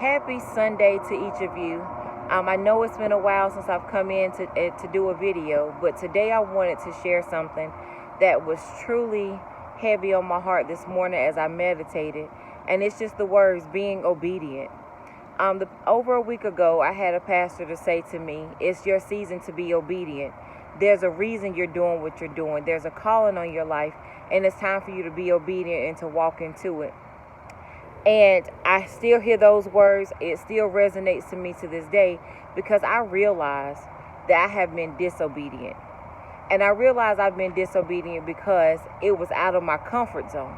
Happy Sunday to each of you. I know it's been a while since I've come in to do a video, but today I wanted to share something that was truly heavy on my heart this morning as I meditated, and it's just the words being obedient. Over a week ago, I had a pastor to say to me, it's your season to be obedient. There's a reason you're doing what you're doing. There's a calling on your life, and it's time for you to be obedient and to walk into it. And I still hear those words. It still resonates to me to this day because I realize that I have been disobedient. And I realize I've been disobedient because it was out of my comfort zone.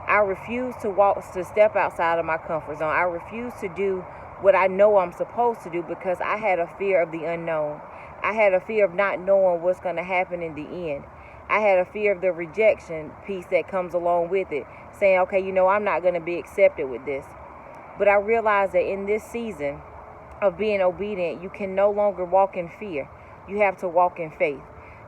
I refuse to step outside of my comfort zone. I refuse to do what I know I'm supposed to do because I had a fear of the unknown. I had a fear of not knowing what's going to happen in the end. I had a fear of the rejection piece that comes along with it, saying, okay, I'm not going to be accepted with this. But I realized that in this season of being obedient, you can no longer walk in fear. You have to walk in faith.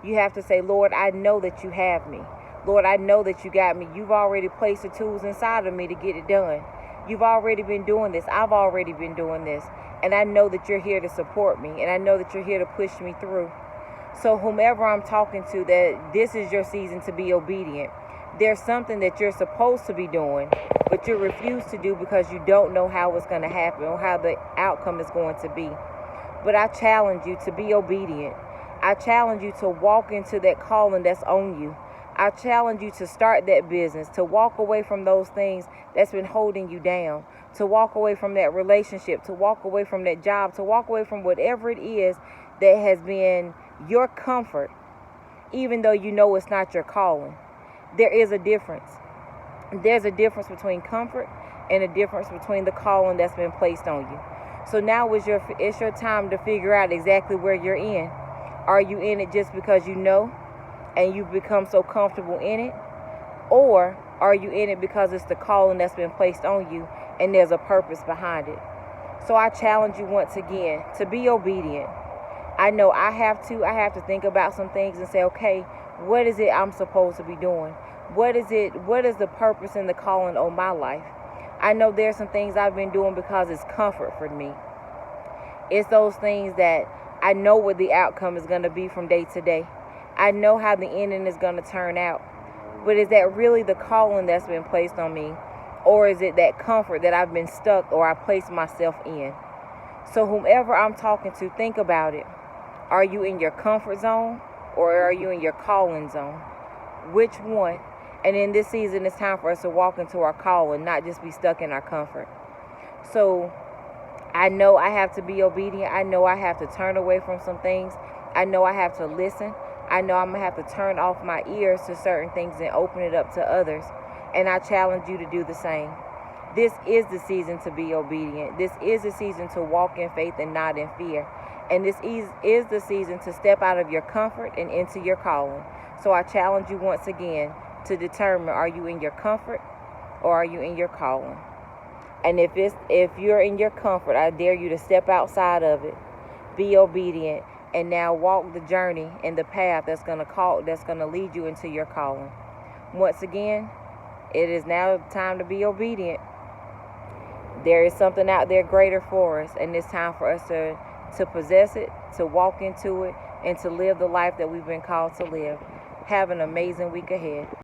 You have to say, Lord, I know that you have me. Lord, I know that you got me. You've already placed the tools inside of me to get it done. You've already been doing this. I've already been doing this. And I know that you're here to support me. And I know that you're here to push me through. So whomever I'm talking to, that this is your season to be obedient. There's something that you're supposed to be doing, but you refuse to do because you don't know how it's going to happen or how the outcome is going to be. But I challenge you to be obedient. I challenge you to walk into that calling that's on you. I challenge you to start that business, to walk away from those things that's been holding you down, to walk away from that relationship, to walk away from that job, to walk away from whatever it is that has been your comfort, even though you know it's not your calling. There is a difference. There's a difference between comfort and a difference between the calling that's been placed on you. So now it's your time to figure out exactly where you're in. Are you in it just because you know and you've become so comfortable in it? Or are you in it because it's the calling that's been placed on you and there's a purpose behind it? So I challenge you once again to be obedient. I know I have to think about some things and say, okay, what is it I'm supposed to be doing? What is the purpose and the calling on my life? I know there's some things I've been doing because it's comfort for me. It's those things that I know what the outcome is going to be from day to day. I know how the ending is going to turn out. But is that really the calling that's been placed on me? Or is it that comfort that I've been stuck or I placed myself in? So whomever I'm talking to, think about it. Are you in your comfort zone or are you in your calling zone? Which one? And in this season, it's time for us to walk into our calling, not just be stuck in our comfort. So I know I have to be obedient. I know I have to turn away from some things. I know I have to listen. I know I'm going to have to turn off my ears to certain things and open it up to others. And I challenge you to do the same. This is the season to be obedient. This is the season to walk in faith and not in fear. And this is the season to step out of your comfort and into your calling. So I challenge you once again to determine, are you in your comfort or are you in your calling? And if you're in your comfort, I dare you to step outside of it, be obedient, and now walk the journey and the path that's going to lead you into your calling. Once again, it is now time to be obedient. There is something out there greater for us, and it's time for us to possess it, to walk into it, and to live the life that we've been called to live. Have an amazing week ahead.